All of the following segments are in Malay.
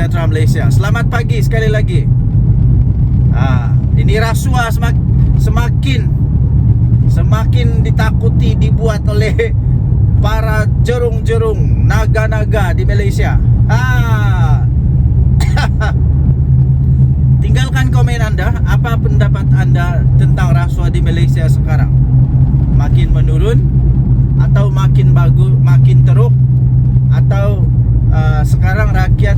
sejahtera Malaysia. Selamat pagi sekali lagi. Ini rasuah semakin ditakuti dibuat oleh para jerung-jerung naga-naga di Malaysia. Tinggalkan komen Anda. Apa pendapat Anda tentang rasuah di Malaysia sekarang? Makin menurun atau makin bagus, makin teruk, atau sekarang rakyat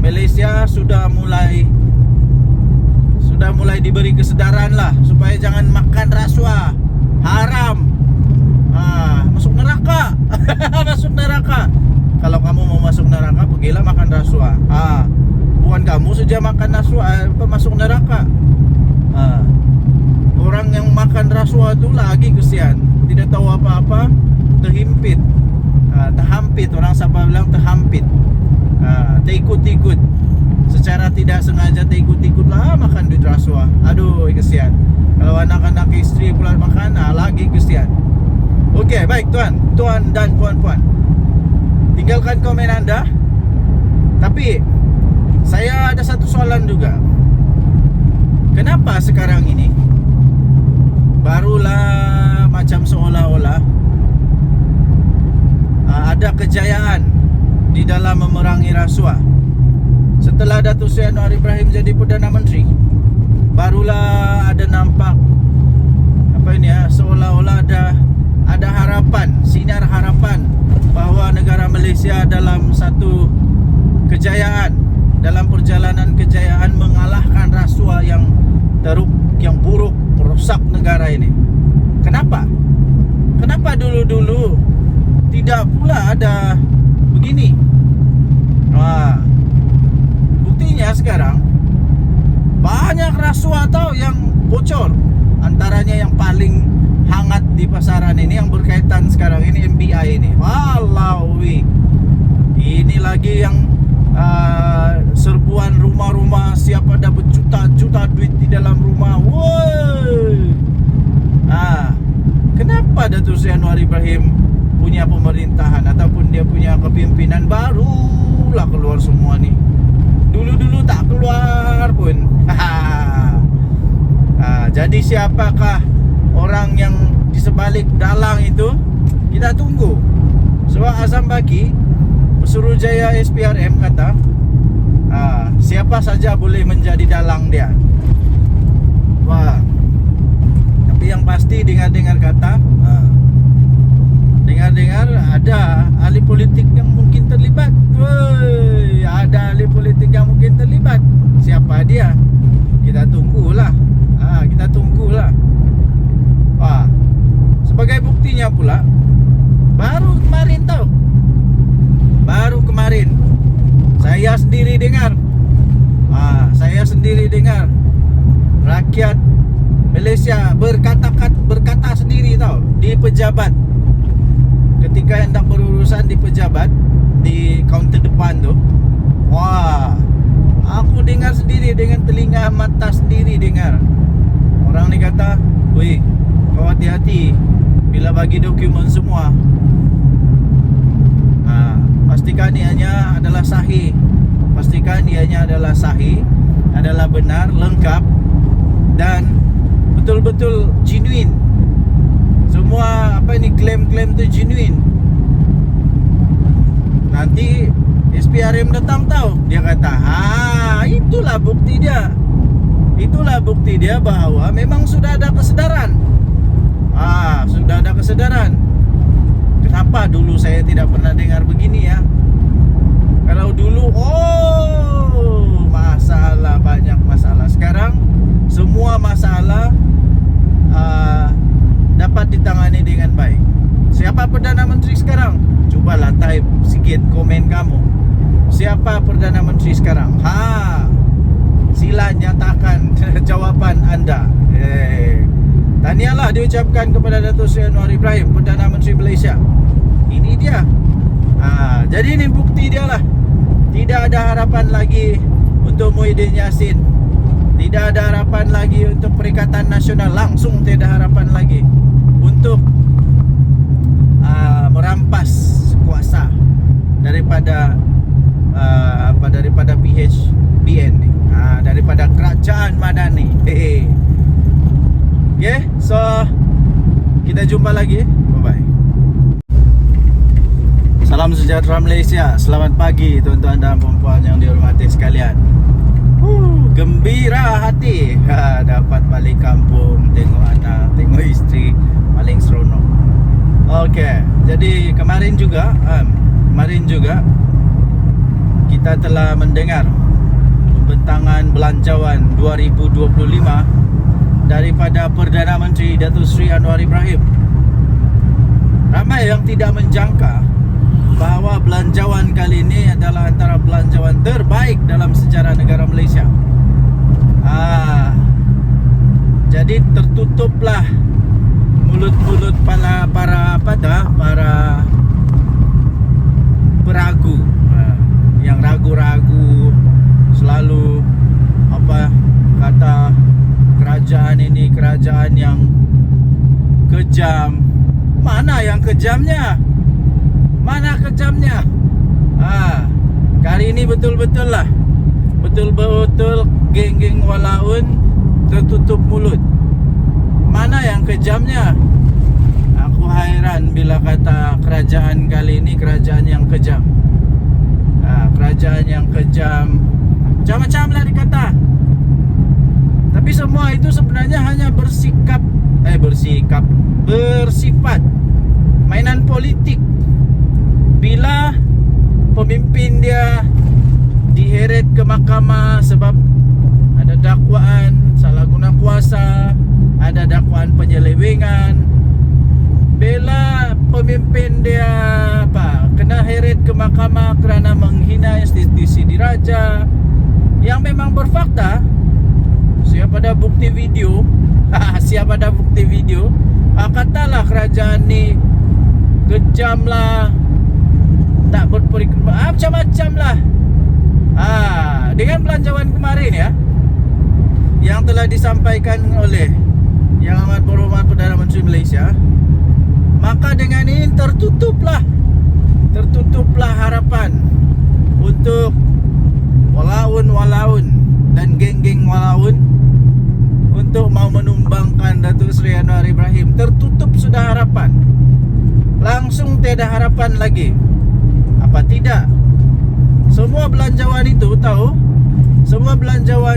Malaysia sudah mulai diberi kesedaran lah supaya jangan makan rasuah, haram, masuk neraka. Masuk neraka. Kalau kamu mau masuk neraka, pergilah makan rasuah. Bukan kamu saja makan rasuah masuk neraka. Orang yang makan rasuah itu lagi kesian, tidak tahu apa-apa, terhimpit, terhampit. Orang Sabah bilang terhampit, terikut-ikut, secara tidak sengaja terikut-ikut lah makan duit rasuah. Aduh, kesian. Kalau anak-anak istri pula makan, lagi kesian. Okey, baik tuan dan puan-puan, tinggalkan komen Anda. Tapi saya ada satu soalan juga. Kenapa sekarang ini barulah macam seolah-olah ada kejayaan di dalam memerangi rasuah? Setelah Datuk Seri Anwar Ibrahim jadi Perdana Menteri, barulah ada nampak seolah-olah ada harapan, sinar harapan bahawa negara Malaysia dalam satu kejayaan, dalam perjalanan kejayaan mengalahkan rasuah yang teruk, yang buruk, merosak negara ini. Kenapa dulu-dulu tidak pula ada begini? Buktinya sekarang banyak rasuah yang bocor. Antaranya yang paling hangat di pasaran ini, yang berkaitan sekarang ini, MBI ini. Walaui, ini lagi yang serbuan rumah-rumah, siapa ada berjuta-juta duit di dalam rumah. Woi. Kenapa Datuk Seri Anwar Ibrahim punya pemerintahan ataupun dia punya kepimpinan barulah keluar semua ni? Dulu-dulu tak keluar pun. Jadi siapakah orang yang di sebalik dalang itu? Kita tunggu. Sebab Azam Baki, Pesuruhjaya SPRM kata, siapa saja boleh menjadi dalang dia. Tapi yang pasti dengar-dengar kata, dengar-dengar ada ahli politik yang mungkin terlibat. Ada ahli politik yang mungkin terlibat. Siapa dia? Kita tunggulah. Sebagai buktinya pula, baru kemarin saya sendiri dengar rakyat Malaysia berkata sendiri di pejabat, ketika hendak berurusan di pejabat di kaunter depan tu. Aku dengar sendiri dengan telinga mata sendiri dengar. Orang ni kata, "Weh, kau hati-hati bila bagi dokumen semua. Pastikan ianya adalah sahih. Pastikan ianya adalah sahih, adalah benar, lengkap dan betul-betul genuine. Semua klaim-klaim tu genuine. Nanti SPRM datang dia kata, itulah bukti dia. Itulah bukti dia bahawa memang sudah ada kesedaran. Sudah ada kesedaran. Kenapa dulu saya tidak pernah dengar begini ya? Kalau dulu, masalah, banyak masalah. Sekarang semua masalah dapat ditangani dengan baik. Siapa Perdana Menteri sekarang? Cubalah type sikit komen kamu. Siapa Perdana Menteri sekarang? Sila nyatakan jawapan anda. Tahniahlah diucapkan kepada Datuk Seri Anwar Ibrahim, Perdana Menteri Malaysia. Ini dia. Jadi ini bukti dia lah. Tidak ada harapan lagi untuk Muhyiddin Yassin. Tidak ada harapan lagi untuk Perikatan Nasional. Langsung tidak ada harapan lagi untuk merampas kuasa daripada apa daripada PHBN nih. Daripada Kerajaan Madani. Okay, so kita jumpa lagi. Bye bye. Salam sejahtera Malaysia. Selamat pagi tuan-tuan dan puan-puan yang dihormati sekalian. Gembira hati dapat balik kampung, tengok anak, tengok isteri, paling seronok. Okey, jadi kemarin juga kita telah mendengar pembentangan belanjawan 2025 daripada Perdana Menteri Datuk Seri Anwar Ibrahim. Ramai yang tidak menjangka bahawa belanjawan kali ini adalah antara belanjawan terbaik dalam sejarah negara Malaysia. Jadi tertutuplah mulut-mulut para peragu, yang ragu-ragu, selalu kata kerajaan ini kerajaan yang kejam. Mana yang kejamnya? Mana kejamnya? Kali ini betul-betul geng-geng walaun tertutup mulut. Mana yang kejamnya? Aku hairan bila kata kerajaan kali ini kerajaan yang kejam. Kerajaan yang kejam, macam-macam lah dikata. Tapi semua itu sebenarnya hanya bersifat mainan politik. Bila pemimpin dia diheret ke mahkamah sebab ada dakwaan salah guna kuasa, ada dakwaan penyelewengan. Bila pemimpin dia kena heret ke mahkamah kerana menghina institusi diraja yang memang berfakta, siapa ada bukti video katalah kerajaan ni kejam lah, tak berperiksa, macam-macam lah. Dengan belanjawan kemarin ya, yang telah disampaikan oleh Yang Amat Berhormat Perdana Menteri Malaysia, maka dengan ini tertutuplah harapan untuk walaun dan geng-geng walaun untuk mau menumbangkan Datuk Seri Anwar Ibrahim. Tertutup sudah harapan. Langsung tiada harapan lagi. Apa tidak? Semua belanjawan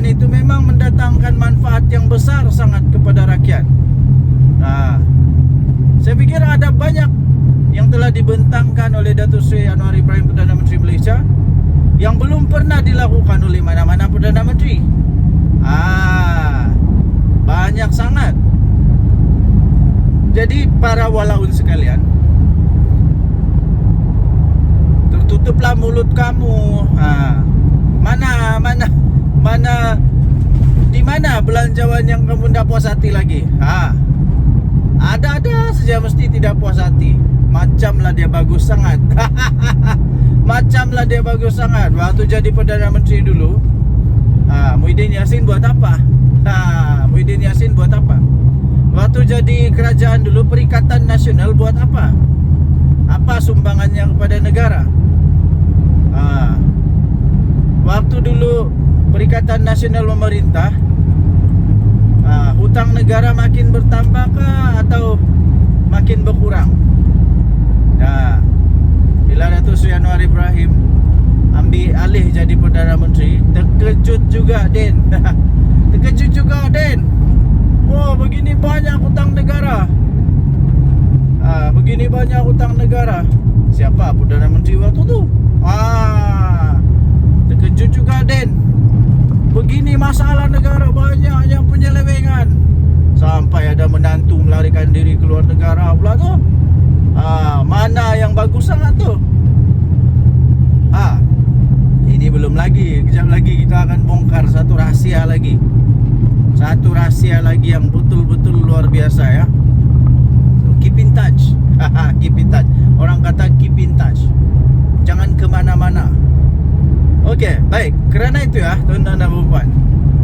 itu memang mendatangkan manfaat yang besar sangat kepada rakyat. Saya fikir ada banyak yang telah dibentangkan oleh Datuk Seri Anwar Ibrahim Perdana Menteri Malaysia yang belum pernah dilakukan oleh mana-mana Perdana Menteri. Banyak sangat. Jadi para walaun sekalian, tutuplah mulut kamu. Di mana belanjawan yang kamu tidak puas hati lagi? Ada saja mesti tidak puas hati. Macamlah dia bagus sangat. Waktu jadi Perdana Menteri dulu, Muhyiddin Yassin buat apa? Waktu jadi kerajaan dulu, Perikatan Nasional buat apa? Apa sumbangannya kepada negara? Waktu dulu Perikatan Nasional memerintah, hutang negara makin bertambah kah atau makin berkurang? Bila Datuk Seri Anwar Ibrahim ambil alih jadi Perdana Menteri, terkejut juga Den. Begini banyak hutang negara. Siapa Perdana Menteri waktu tu? Terkejut juga Den. Begini masalah negara, banyak yang penyelewengan. Sampai ada menantu melarikan diri keluar negara pula tu. Mana yang bagus sangat tu? Ini belum lagi. Kejap lagi kita akan bongkar satu rahsia lagi yang betul-betul luar biasa ya. So, keep in touch. Orang kata keep in touch. Jangan kemana-mana. Okey, baik. Kerana itu ya, tuan-tuan dan puan,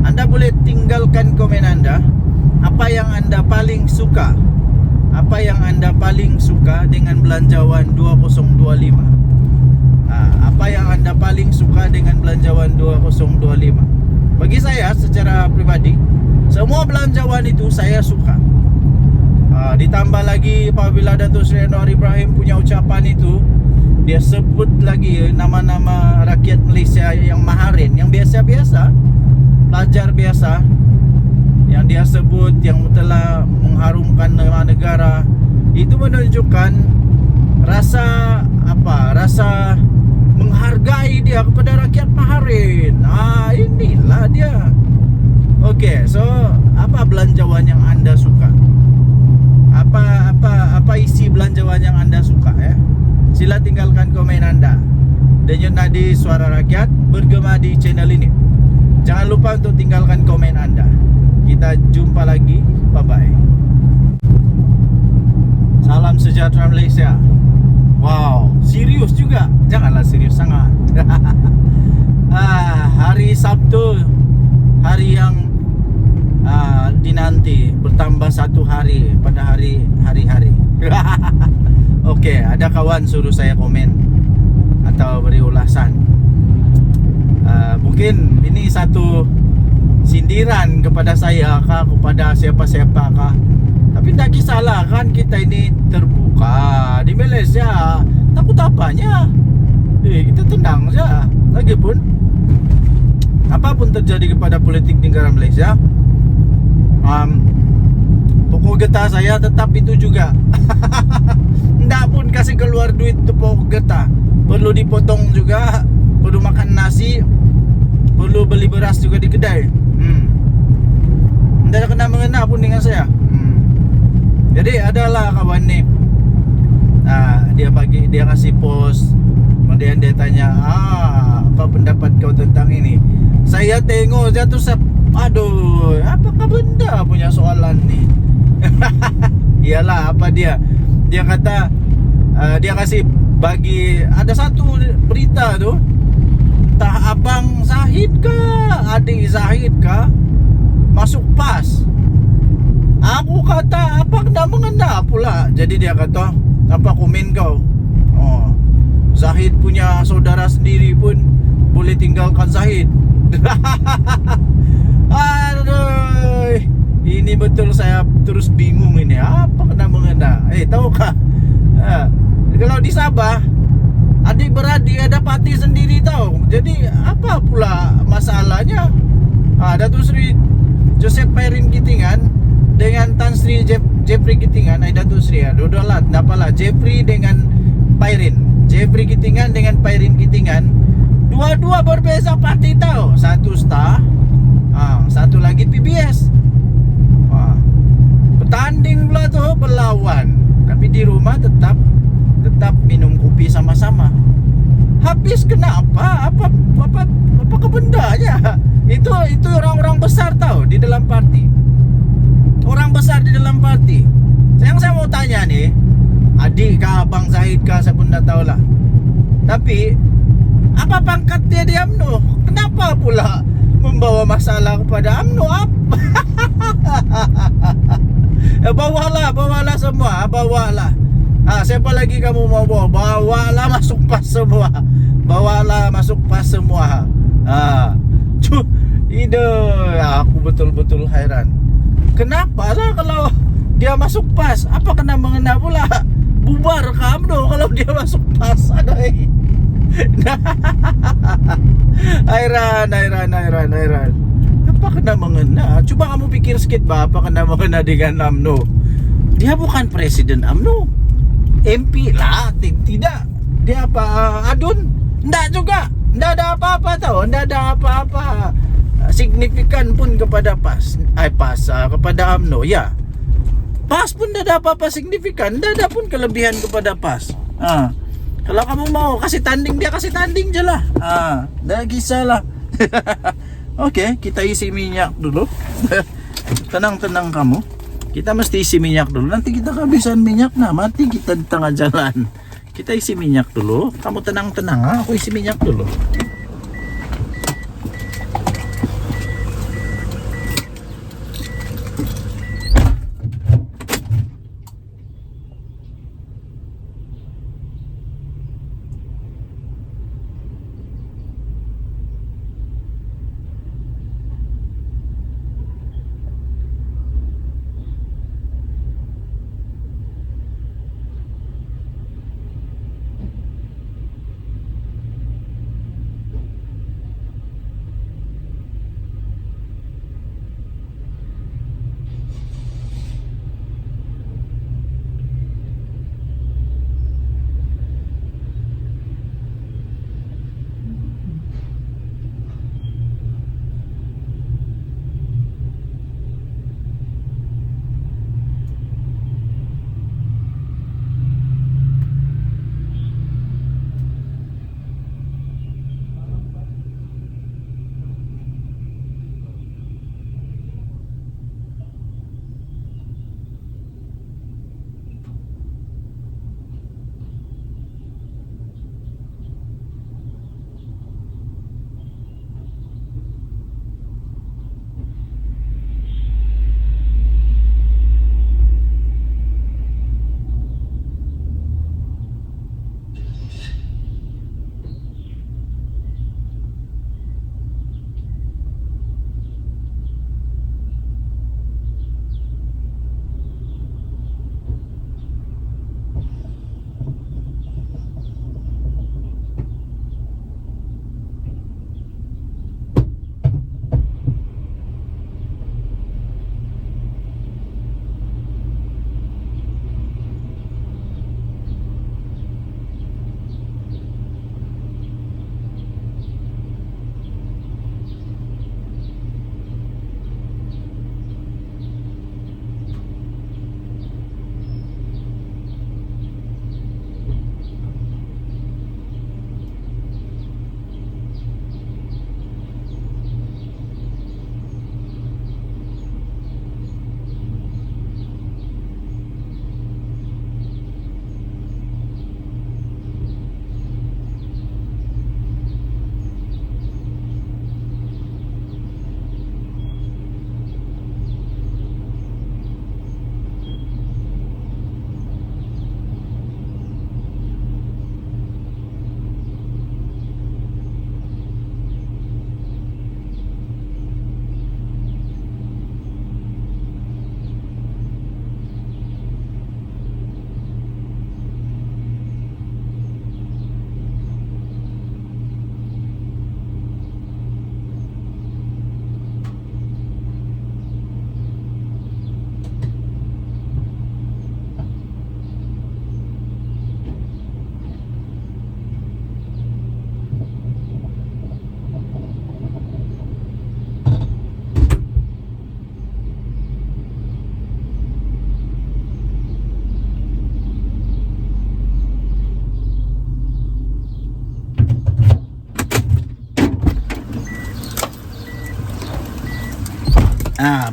anda boleh tinggalkan komen anda. Apa yang anda paling suka? dengan belanjawan 2025? Apa yang anda paling suka suka dengan belanjawan 2025? Bagi saya secara pribadi, semua belanjawan itu saya suka. Ditambah lagi apabila Datuk Seri Anwar Ibrahim punya ucapan itu, dia sebut lagi nama-nama rakyat Malaysia yang maharin, yang biasa-biasa, pelajar biasa, yang dia sebut, yang telah mengharumkan nama negara. Itu menunjukkan rasa apa? Rasa menghargai dia kepada rakyat maharin. Inilah dia. Okey, so apa belanjawan yang anda suka? Apa isi belanjawan yang anda suka ya? Sila tinggalkan komen anda. Denyut nadi suara rakyat bergema di channel ini. Jangan lupa untuk tinggalkan komen anda. Kita jumpa lagi. Bye bye. Salam sejahtera Malaysia. Wow, serius juga. Janganlah serius sangat. Hari Sabtu, hari yang dinanti, bertambah satu hari pada hari-hari. Okey, ada kawan suruh saya komen atau beri ulasan. Mungkin ini satu sindiran kepada saya kah, kepada siapa-siapa kah. Tapi tak kisahlah, kan kita ini terbuka di Malaysia. Takut apanya? Kita tenang saja. Lagipun apapun terjadi kepada politik negara Malaysia, pokok getah saya tetap itu juga. Ndak pun kasih keluar duit tu pokok getah. Perlu dipotong juga, perlu makan nasi, perlu beli beras juga di kedai. Ndak ada kena-mengena pun dengan saya. Jadi adalah kawan ni, dia kasih post, kemudian dia tanya, apa pendapat kau tentang ini? Saya tengok jatuh aduh, apakah benda punya soalan ni? Iyalah, apa dia kata, dia kasih bagi, ada satu berita tu, entah abang Zahid ke adik Zahid ke masuk PAS. Aku kata, apa kena mengena pula. Jadi dia kata, apa komen kau? Zahid punya saudara sendiri pun boleh tinggalkan Zahid. Aduh, ini betul saya terus bingung ini. Apa kena mengena? Tahukah? Kalau di Sabah, adik beradik ada parti sendiri tahu. Jadi apa pula masalahnya? Datuk Seri Joseph Pairin Kitingan dengan Tan Sri Jeffrey Kitingan, Datuk Sri, dua-dualah, nampalah Jeffrey dengan Pairin. Jeffrey Kitingan dengan Pairin Kitingan, dua-dua berbeza parti tahu. Satu Star, satu lagi PBS. Bertanding pula tu, berlawan. Tapi di rumah tetap minum kopi sama-sama. Habis kenapa? Apa bendanya? Itu orang-orang besar tahu di dalam parti. Orang besar di dalam parti. Yang saya mau tanya nih, adik kah, abang Zahid kah, saya pun dah tahulah. Tapi apa pangkat dia di UMNO? Kenapa pula membawa masalah kepada UMNO? Bawalah semua, bawalah. Siapa lagi kamu mau bawa? Bawalah masuk PAS semua. Bawalah masuk PAS semua. Aku betul-betul hairan. Kenapa lah kalau dia masuk PAS? Apa kena mengena pula? Bubar ke UMNO kalau dia masuk PAS? Adai. Hairan. Apa kena mengena? Cuba kamu pikir sikit apa kena mengena dengan UMNO. Dia bukan presiden UMNO, MP lah. Tidak. Dia apa? Adun? Ndak juga. Ndak ada apa-apa tahu. Ndak ada apa-apa signifikan pun kepada PAS. Kepada UMNO. Ya, PAS pun ndak ada apa-apa signifikan. Ndak ada pun kelebihan kepada PAS. Kalau kamu mau kasih tanding, dia kasih tanding je lah. Dah kisahlah. Okey, kita isi minyak dulu. Tenang kamu. Kita mesti isi minyak dulu. Nanti kita kehabisan minyak, mati kita di tengah jalan. Kita isi minyak dulu. Kamu tenang, aku isi minyak dulu.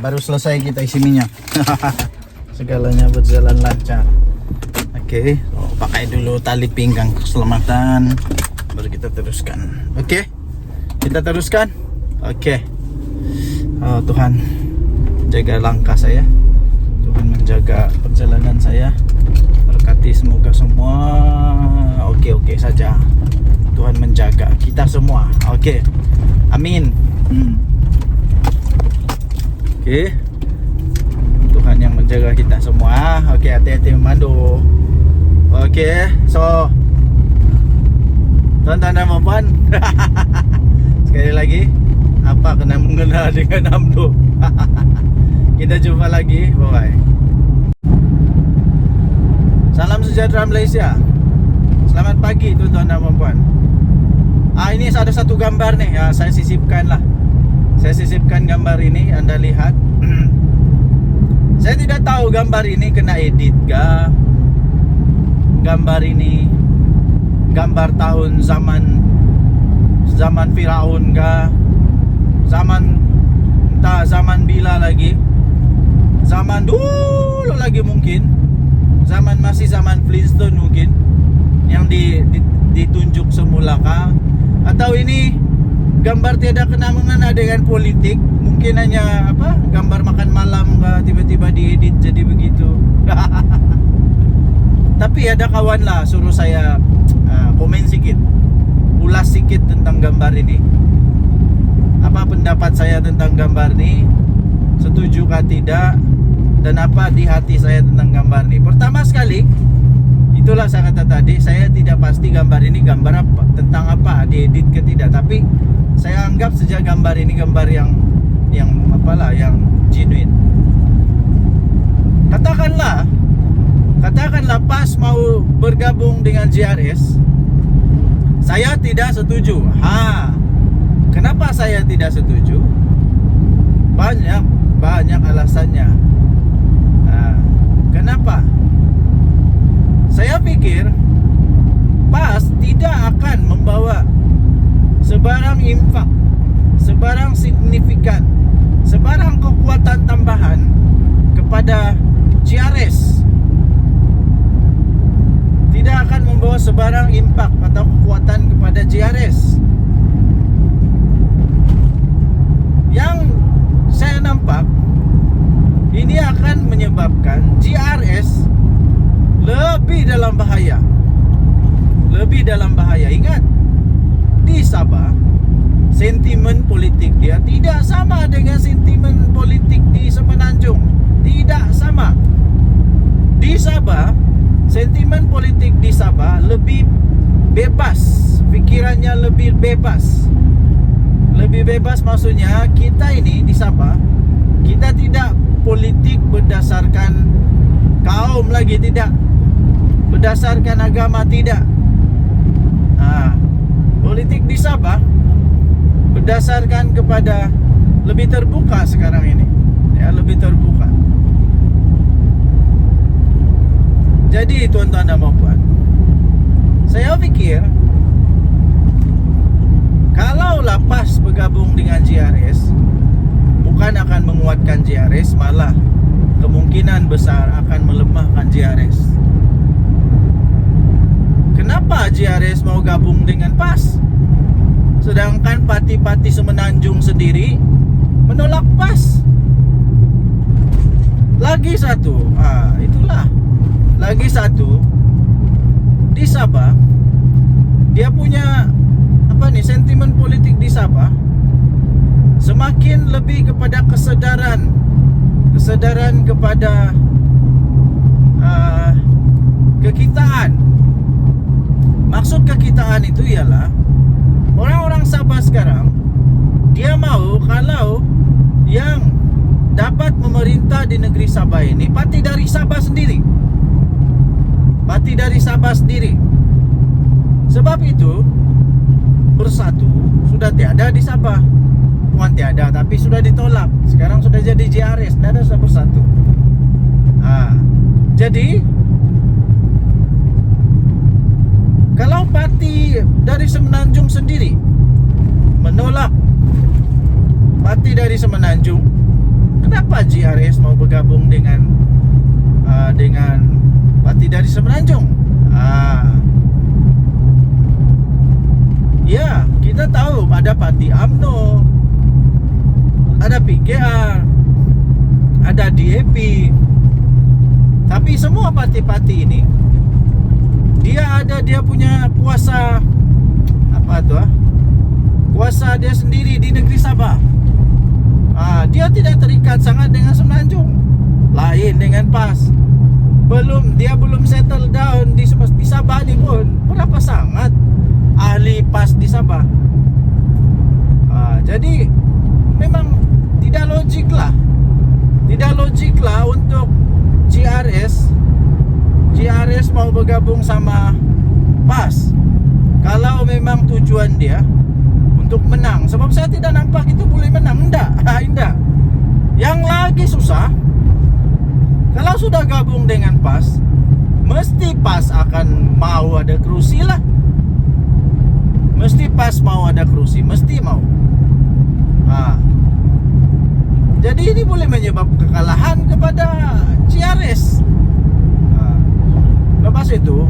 Baru selesai kita isi minyak. Segalanya berjalan lancar. Oke, pakai dulu tali pinggang keselamatan, baru kita teruskan. Oke, kita teruskan. Oke. Oh, Tuhan jaga langkah saya, Tuhan menjaga perjalanan saya, berkati semoga semua oke saja. Tuhan menjaga kita semua. Oke, amin. Oke, Tuhan yang menjaga kita semua. Oke, hati-hati memandu. Oke, so tuan-tuan dan puan, sekali lagi, apa kena mengena dengan Amdo? Kita jumpa lagi, bye. Salam sejahtera Malaysia. Selamat pagi tuan-tuan dan puan. Ini ada satu gambar nih, saya sisipkan lah. Saya sisipkan gambar ini, Anda lihat. Saya tidak tahu gambar ini kena edit kah? Gambar ini gambar tahun zaman Firaun kah? Entah zaman bila lagi. Zaman dulu lagi mungkin. Masih zaman Flintstone mungkin. Yang ditunjuk semula kah? Atau ini gambar tiada kena mengena dengan politik? Mungkin hanya gambar makan malam kah, tiba-tiba diedit jadi begitu. Tapi ada kawan lah suruh saya komen sedikit, ulas sedikit tentang gambar ini. Apa pendapat saya tentang gambar ini? Setuju kah tidak? Dan apa di hati saya tentang gambar ini? Pertama sekali, itulah saya kata tadi, saya tidak pasti gambar ini gambar apa, tentang apa, diedit ke tidak. Tapi saya anggap sejak gambar ini gambar yang genuine. Katakanlah pas mau bergabung dengan JRS, saya tidak setuju. Kenapa saya tidak setuju? Banyak alasannya. Kenapa? Saya pikir PAS tidak akan membawa sebarang impak, sebarang signifikan, sebarang kekuatan tambahan kepada JRS. Tidak akan membawa sebarang impak atau kekuatan kepada JRS. Yang saya nampak, ini akan menyebabkan JRS lebih dalam bahaya. Lebih dalam bahaya. Ingat, di Sabah sentimen politik dia tidak sama dengan sentimen politik di Semenanjung. Tidak sama. Di Sabah, sentimen politik di Sabah lebih bebas. Pikirannya lebih bebas. Lebih bebas maksudnya kita ini di Sabah, kita tidak politik berdasarkan kaum lagi, tidak. Berdasarkan agama, tidak. Politik di Sabah berdasarkan kepada lebih terbuka sekarang ini, ya, lebih terbuka. Jadi tuan-tuan dan puan, saya pikir kalau PAS bergabung dengan JRS, bukan akan menguatkan JRS, malah kemungkinan besar akan melemahkan JRS. Kenapa JRS mau gabung dengan PAS? Sedangkan parti-parti Semenanjung sendiri menolak PAS. Lagi satu, itulah. Lagi satu, di Sabah, dia punya sentimen politik di Sabah semakin lebih kepada kesadaran kepada kekitaan. Maksud kekitaan itu ialah orang-orang Sabah sekarang, dia mau kalau yang dapat memerintah di negeri Sabah ini parti dari Sabah sendiri. Parti dari Sabah sendiri. Sebab itu Bersatu sudah tiada di Sabah. Bukan tiada, tapi sudah ditolak. Sekarang sudah jadi JRS, tidak ada sudah Bersatu. Jadi kalau parti dari Semenanjung sendiri menolak parti dari Semenanjung, kenapa GRS mau bergabung dengan parti dari Semenanjung? Ya, kita tahu ada parti UMNO, ada PKR, ada DAP. Tapi semua parti-parti ini dia punya kuasa kuasa dia sendiri di negeri Sabah. Dia tidak terikat sangat dengan Semenanjung. Lain dengan PAS. Dia belum settle down di Sabah ni pun. Berapa sangat ahli PAS di Sabah. Jadi memang tidak logik lah untuk GRS mau bergabung sama PAS kalau memang tujuan dia untuk menang. Sebab saya tidak nampak itu boleh menang. Enggak. Yang lagi susah, kalau sudah gabung dengan PAS, mesti PAS akan mau ada kerusi lah. Mesti PAS mau ada kerusi, mesti mau. Jadi ini boleh menyebabkan kekalahan kepada GRS. Lepas itu,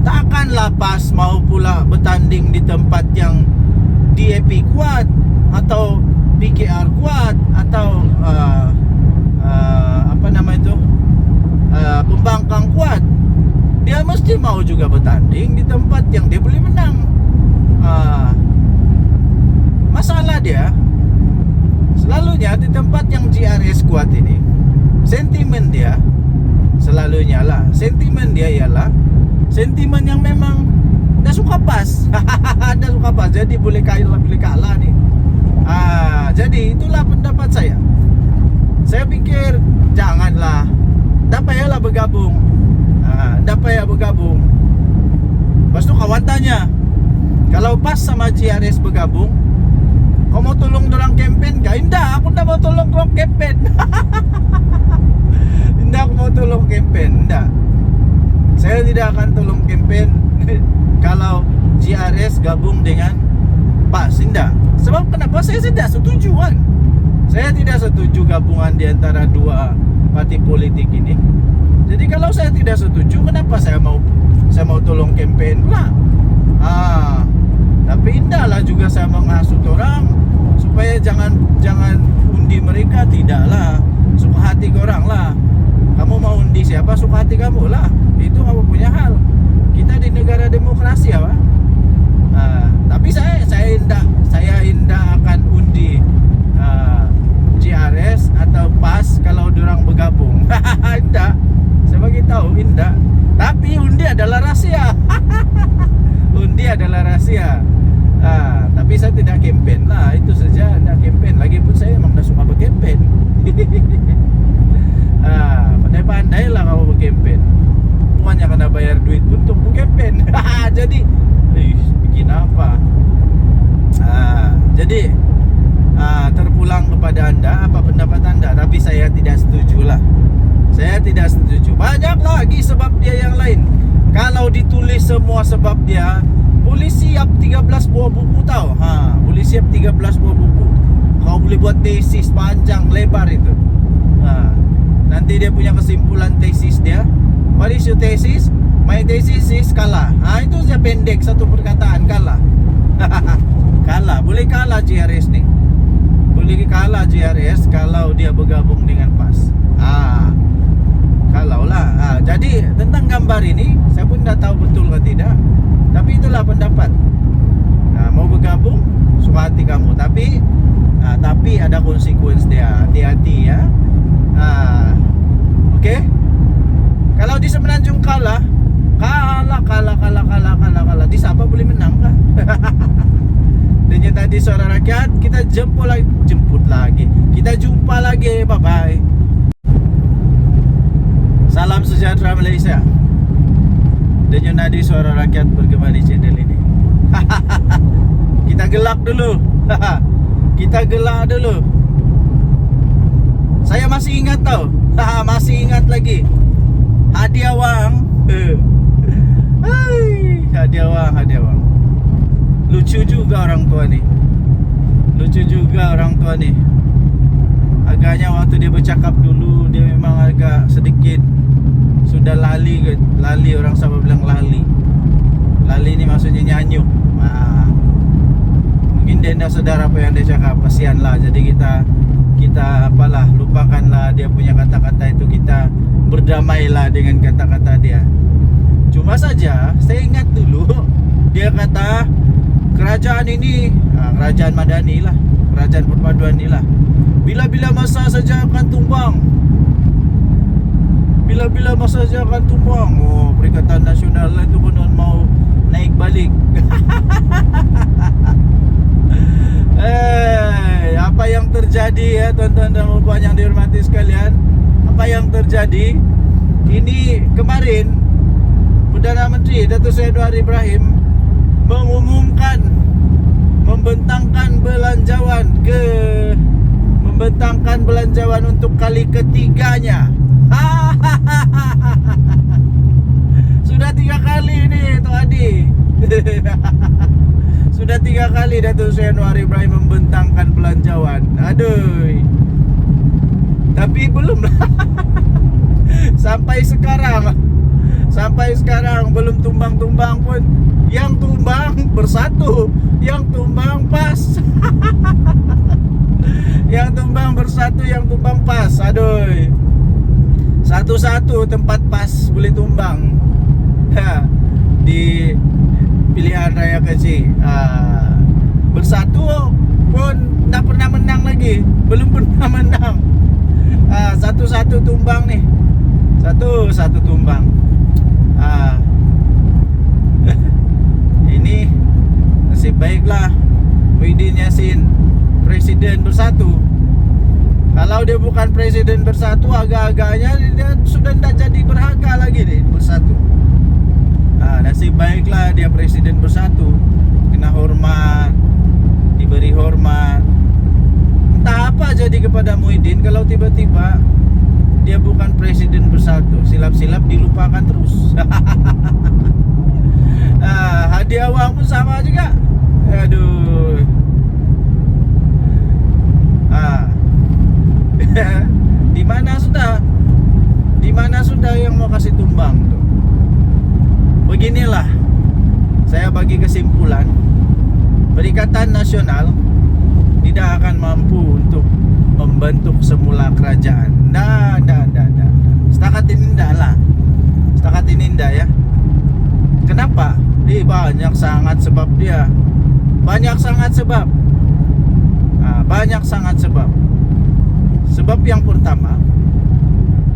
takkanlah PAS mau pula bertanding di tempat yang DAP kuat atau PKR kuat atau pembangkang kuat. Dia mesti mau juga bertanding di tempat yang dia boleh menang. Masalah dia selalunya di tempat yang GRS kuat ini, sentimen dia ialah sentimen yang memang dah suka PAS. Dah suka PAS, jadi boleh kalah nih. Jadi itulah pendapat saya. Saya pikir janganlah, dah payahlah bergabung. Lepas tu kawan tanya, kalau PAS sama GRS bergabung, kau mau tolong dorang kempen kah? Indah, aku tak mau tolong dorang kempen. Indah, aku mau tolong kempen. Indah, saya tidak akan tolong kempen kalau GRS gabung dengan PAS. Indah. Sebab kenapa? Saya tidak setuju kan. Saya tidak setuju gabungan di antara dua parti politik ini. Jadi kalau saya tidak setuju, kenapa saya mau tolong kempen pula? Tapi indahlah juga saya menghasut orang supaya jangan undi mereka. Tidaklah, suka hati korang lah. Kamu mau undi siapa, suka hati kamu lah. Itu kamu punya hal. Kita di negara demokrasi apa? Tapi saya indah akan undi GRS atau PAS kalau dorang bergabung. Indah, saya bagi tahu indah. Tapi undi adalah rahasia. Undi adalah rahasia. Tapi saya tidak kempen lah, itu saja. Tidak kempen. Lagipun saya memang dah suka berkempen. Pandai-pandai lah kamu berkempen. Bukannya kena bayar duit untuk berkempen. Jadi bikin apa? Jadi terpulang kepada anda, apa pendapat anda? Tapi saya tidak setuju lah. Saya tidak setuju. Banyak lagi sebab dia yang lain. Kalau ditulis semua sebab dia, boleh siap 13 buah buku tau. Boleh siap 13 buah buku. Kau boleh buat tesis panjang lebar itu. Nanti dia punya kesimpulan tesis dia. What is your thesis? My thesis is kalah. Itu saja pendek, satu perkataan, kalah. Kalah, boleh kalah GRS nih. Boleh kalah GRS kalau dia bergabung dengan PAS. Kalau lah. Jadi tentang gambar ini saya pun tidak tahu betul atau tidak. Tapi itulah pendapat. Mau bergabung, suka hati kamu. Tapi ada konsekuensi dia. Hati-hati ya. Oke. Kalau di Semenanjung kalah. Di Sabah boleh menang kah? Dan tadi suara rakyat, kita jemput lagi. Kita jumpa lagi. Bye bye. Salam sejahtera Malaysia. Dan nadi suara rakyat bergema di channel ini. Kita gelak dulu. Saya masih ingat tau. Masih ingat lagi. Hadiah wang. Hadiah wang. Lucu juga orang tua nih. agaknya waktu dia bercakap dulu dia memang agak sedikit sudah lali orang sama bilang lali ni maksudnya nyanyuk. Mungkin dia tidak sedar apa yang dia cakap, kasihan lah. Jadi kita apalah, lupakanlah dia punya kata-kata itu, kita berdamailah dengan kata-kata dia. Cuma saja saya ingat dulu dia kata kerajaan ini, kerajaan Madani lah, kerajaan perpaduan ni lah, bila-bila masa saja akan tumbang. Bila-bila masa saja akan tumbang. Oh, Perikatan Nasional lah itu benar mau naik balik. Apa yang terjadi ya tuan-tuan dan puan yang dihormati sekalian? Apa yang terjadi? Ini kemarin Perdana Menteri Datuk Seri Anwar Ibrahim mengumumkan membentangkan belanjawan untuk kali ketiganya. Sudah 3 kali ini Tok Adi. Sudah 3 kali Datuk Seri Anwar Ibrahim membentangkan belanjawan. Aduh. Tapi belum lah. Sampai sekarang belum tumbang-tumbang pun. Yang tumbang bersatu, yang tumbang pas. Yang tumbang bersatu, yang tumbang pas. Aduh. Satu-satu tempat pas boleh tumbang. Di pilihan raya kecil. Bersatu pun tak pernah menang lagi. Belum pernah menang. Satu-satu tumbang nih. Satu-satu tumbang. Ini nasib baiklah Muhyiddin Yassin Presiden Bersatu. Kalau dia bukan Presiden Bersatu, agak-agaknya dia sudah tidak jadi berharga lagi nih Bersatu. Nasib baiklah dia Presiden Bersatu, kena hormat, diberi hormat. Entah apa jadi kepada Muhyiddin kalau tiba-tiba dia bukan Presiden Bersatu, silap-silap dilupakan terus. Hadiah wang pun sama juga. Aduh. Di mana sudah yang mau kasih tumbang tuh? Beginilah saya bagi kesimpulan, Perikatan Nasional tidak akan mampu untuk membentuk semula kerajaan. Nah. Setakat ini enggak ya. Kenapa? Banyak sangat sebab dia. Banyak sangat sebab. Sebab yang pertama,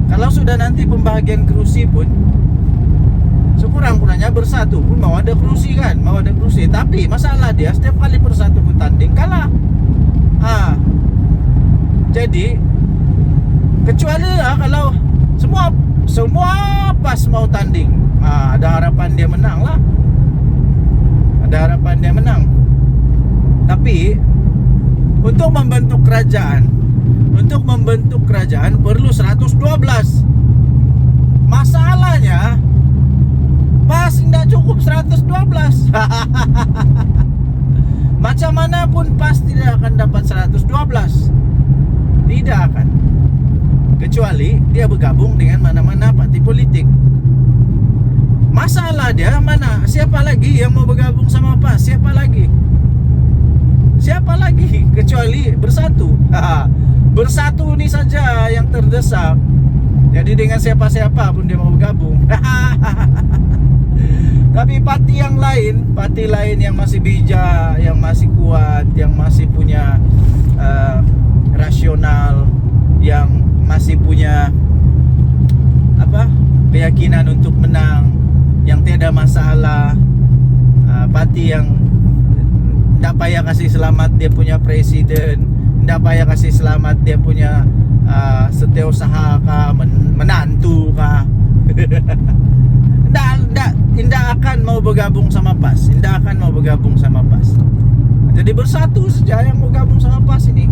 kalau sudah nanti pembagian kursi pun sekurang-kurangnya Bersatu pun mau ada kursi kan, tapi masalah dia setiap kali Bersatu bertanding kalah. Jadi kecuali lah kalau semua pas mau tanding, ada harapan dia menang lah. Tapi untuk membentuk kerajaan perlu 112. Masalahnya pas tidak cukup 112. Macam mana pun pas tidak akan dapat 112. Tidak akan. Kecuali dia bergabung dengan mana-mana parti politik. Masalah dia mana? Siapa lagi yang mau bergabung sama PAS? Siapa lagi? Kecuali Bersatu. Bersatu ini saja yang terdesak. Jadi dengan siapa-siapa pun dia mau bergabung. Tapi parti lain yang masih bijak, yang masih kuat, yang masih punya rasional, yang masih punya keyakinan untuk menang, yang tiada masalah, parti yang tidak payah kasih selamat dia punya presiden, tidak payah kasih selamat dia punya setiausaha kah, menantu kah. Tidak akan mau bergabung sama PAS. Jadi Bersatu saja yang mau gabung sama PAS ini.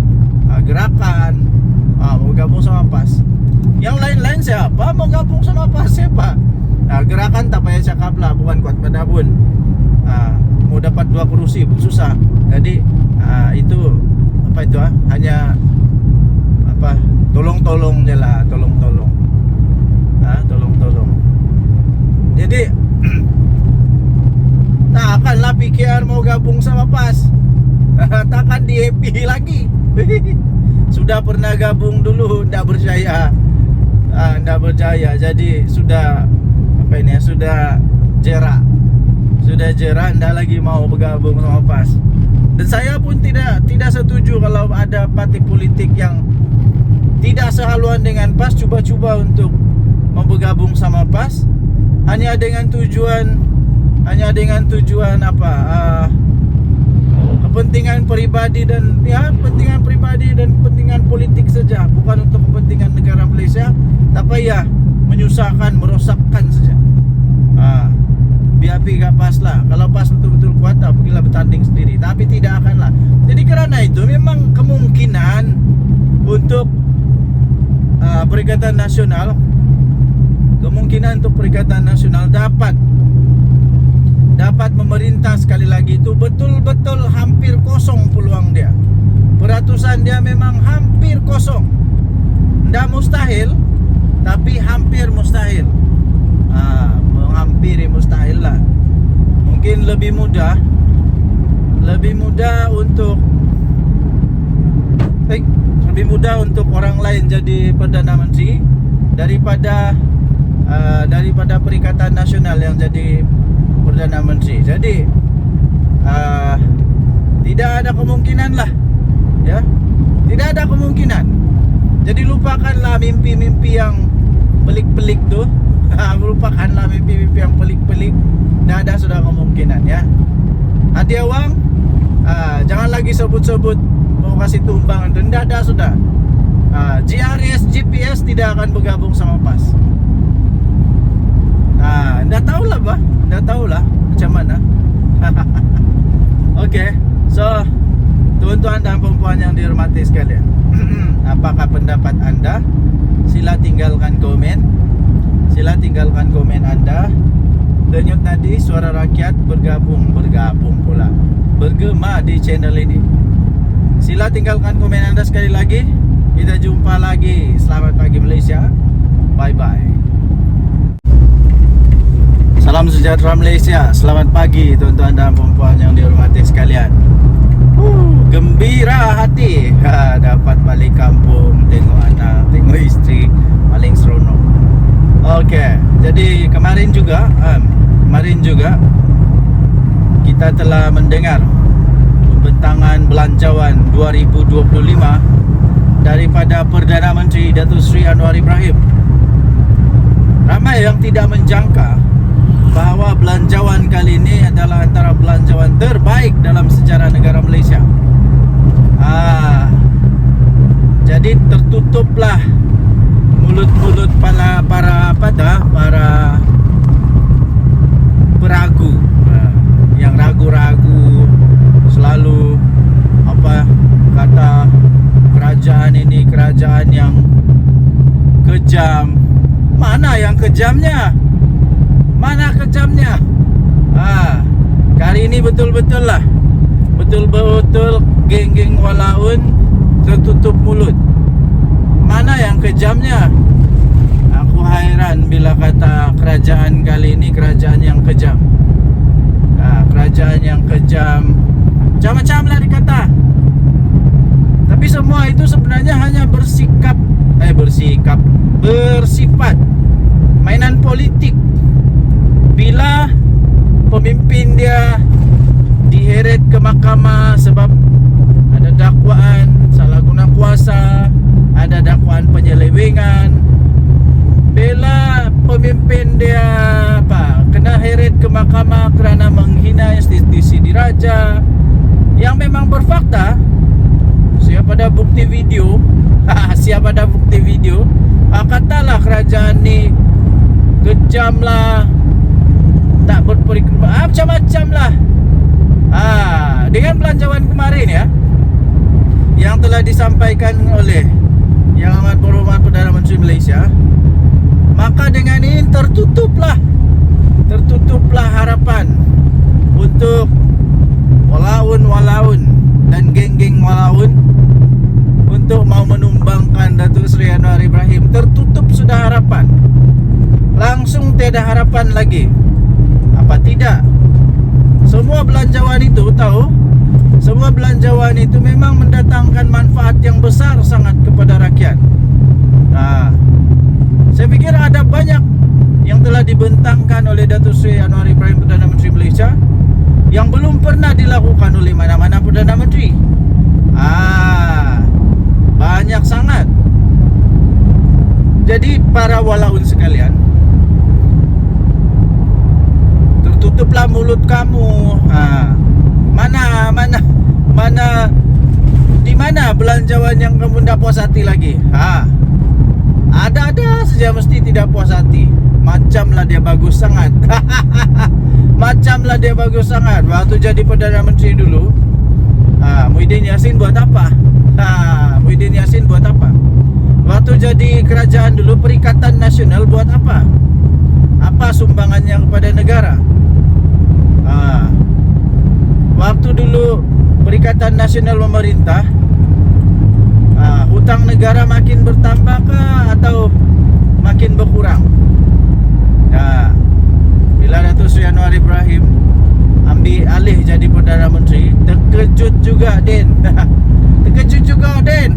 Gerakan mau gabung sama PAS. Yang lain-lain siapa mau gabung sama PAS? Siapa? Gerakan tak payah cakap lah, bukan kuat pada pun. Mau dapat 2 kursi pun susah. Jadi itu hanya apa, tolong-tolong je lah, tolong-tolong. Tolong-tolong. Jadi takkanlah PKR mau gabung sama PAS. Takkan di happy lagi. Sudah pernah gabung dulu, ndak berjaya. Ndak berjaya. Jadi sudah sudah jerak. Sudah jerak, ndak lagi mau bergabung sama PAS. Dan saya pun tidak setuju kalau ada parti politik yang tidak sehaluan dengan PAS coba-coba untuk mau bergabung sama PAS hanya dengan tujuan apa, kepentingan pribadi dan kepentingan politik saja, bukan untuk kepentingan negara Malaysia, tapi ya menyusahkan, merosakkan saja. Biar gak PAS lah. Kalau PAS betul-betul kuat, pergilah bertanding sendiri. Tapi tidak akan lah. Jadi kerana itu memang kemungkinan untuk Perikatan Nasional dapat memerintah sekali lagi, itu betul-betul hampir kosong peluang dia. Peratusan dia memang hampir kosong. Tidak mustahil, tapi hampir mustahil. Menghampiri mustahil lah. Mungkin lebih mudah untuk orang lain jadi Perdana Menteri daripada Perikatan Nasional yang jadi Perdana Menteri. Jadi tidak ada kemungkinan lah, ya, tidak ada kemungkinan. Jadi lupakanlah mimpi-mimpi yang pelik-pelik tuh. Melupakanlah mimpi-mimpi yang pelik-pelik. Tidak ada sudah kemungkinan, ya. Hati awang, jangan lagi sebut-sebut mau kasih tumbang itu. Tidak ada sudah. GRS, GPS tidak akan bergabung sama PAS. Tidak tahulah bah, tidak tahulah macam mana. Okey, so tuan-tuan dan puan-puan yang dihormati sekalian, apakah pendapat anda? Sila tinggalkan komen. Anda. Denyut nadi suara rakyat bergabung pula, bergema di channel ini. Sila tinggalkan komen anda sekali lagi. Kita jumpa lagi. Selamat pagi Malaysia. Bye bye. Salam sejahtera Malaysia. Selamat pagi tuan-tuan dan puan-puan yang dihormati sekalian. Gembira hati dapat balik kampung, tengok anak, tengok isteri, paling seronok. Okey, jadi kemarin juga kita telah mendengar pembentangan belanjawan 2025 daripada Perdana Menteri Datuk Seri Anwar Ibrahim. Ramai yang tidak menjangka bahawa belanjawan kali ini adalah antara belanjawan terbaik dalam sejarah negara Malaysia. Jadi tertutuplah mulut-mulut para peragu, yang ragu-ragu, selalu kata kerajaan ini kerajaan yang kejam. Mana yang kejamnya? Kali ini betul-betul geng-geng walaun tertutup mulut. Mana yang kejamnya? Aku hairan bila kata kerajaan kali ini kerajaan yang kejam. Kerajaan yang kejam, macam-macam lah dikata. Tapi semua itu sebenarnya hanya bersifat mainan politik. Bila pemimpin dia diheret ke mahkamah sebab ada dakwaan salah guna kuasa, ada dakwaan penyelewengan. Bila pemimpin dia kena heret ke mahkamah kerana menghina institusi diraja yang memang berfakta, siapa ada bukti video katalah kerajaan ni kejam lah, tak berperiksa, macam-macam lah. Dengan belanjawan kemarin ya, yang telah disampaikan oleh Yang Amat Berhormat Perdana Menteri Malaysia, maka dengan ini tertutuplah harapan untuk walaun dan geng-geng walaun untuk mau menumbangkan tiada harapan lagi? Apa tidak? Semua belanjawan itu tahu, semua belanjawan itu memang mendatangkan manfaat yang besar sangat kepada rakyat. Saya pikir ada banyak yang telah dibentangkan oleh Datuk Seri Anwar Ibrahim, Perdana Menteri Malaysia, yang belum pernah dilakukan oleh mana-mana Perdana Menteri. Banyak sangat. Jadi para walaun sekalian, tertutuplah mulut kamu. Di mana belanjawan yang kamu tidak puas hati lagi? Ada saja mesti tidak puas hati. Macamlah dia bagus sangat. Macamlah dia bagus sangat. Waktu jadi Perdana Menteri dulu, Muhyiddin Yassin buat apa? Muhyiddin Yassin buat apa? Waktu jadi kerajaan dulu, Perikatan Nasional buat apa? Apa sumbangannya kepada negara? Waktu dulu Perikatan Nasional memerintah, hutang negara makin bertambah kah atau makin berkurang? Bila Datuk Seri Anwar Ibrahim ambil alih jadi Perdana Menteri, terkejut juga Den. Terkejut juga Den.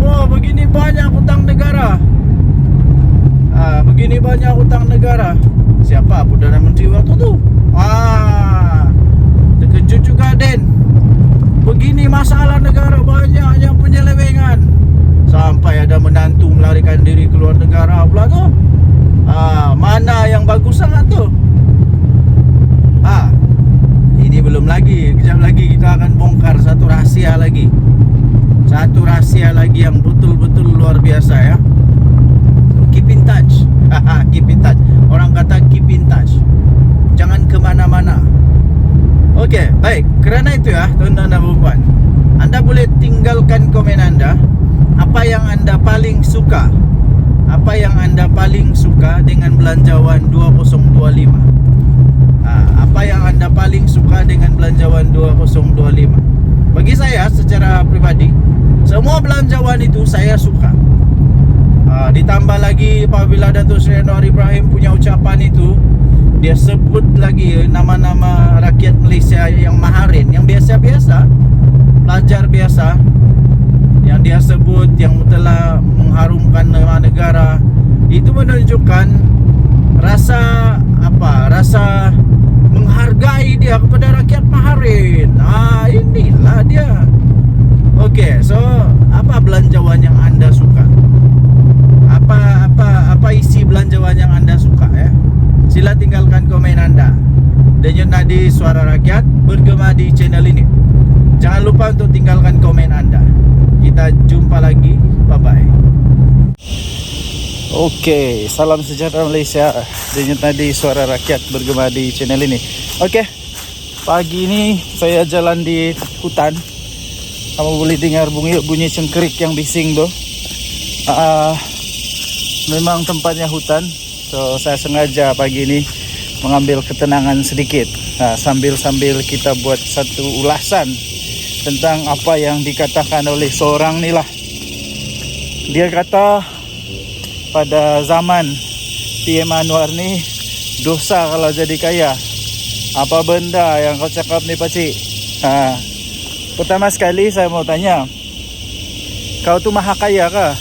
Oh, begini banyak hutang negara. Begini banyak hutang negara. Siapa Perdana Menteri waktu tu? Terkejut juga Den. Begini masalah negara, banyaknya penyelewengan. Sampai ada menantu melarikan diri keluar negara pula tu. Mana yang bagus sangat tu? Ini belum lagi. Kejap lagi kita akan bongkar satu rahsia lagi. Satu rahsia lagi yang betul-betul luar biasa ya. Keep in touch. Keep in touch. Orang kata keep in touch. Jangan kemana-mana. Okey, baik. Kerana itu ya, tuan-tuan dan puan, anda boleh tinggalkan komen anda. Apa yang anda paling suka? Apa yang anda paling suka dengan belanjawan 2025? Apa yang anda paling suka dengan belanjawan 2025? Bagi saya secara pribadi, semua belanjawan itu saya suka. Ditambah lagi apabila Datuk Seri Anwar Ibrahim punya ucapan itu, dia sebut lagi nama-nama rakyat Malaysia yang maharin, yang biasa-biasa, pelajar biasa, yang dia sebut, yang telah mengharumkan nama negara. Itu menunjukkan rasa rasa menghargai dia kepada rakyat maharin. Inilah dia. Okey, so apa belanjawan yang anda suka? Apa isi belanjawan yang anda suka ya? Sila tinggalkan komen anda. Denyut nadi suara rakyat bergema di channel ini. Jangan lupa untuk tinggalkan komen anda. Kita jumpa lagi. Bye-bye. Okey, salam sejahtera Malaysia. Denyut nadi suara rakyat bergema di channel ini. Okey, pagi ini saya jalan di hutan. Kamu boleh dengar bunyi cengkerik yang bising tu. Memang tempatnya hutan. So saya sengaja pagi ini mengambil ketenangan sedikit. Sambil kita buat satu ulasan tentang apa yang dikatakan oleh seorang ni lah. Dia kata pada zaman PM Anwar ni, dosa kalau jadi kaya. Apa benda yang kau cakap ni pakcik? Pertama sekali saya mau tanya, kau tu maha kaya kah?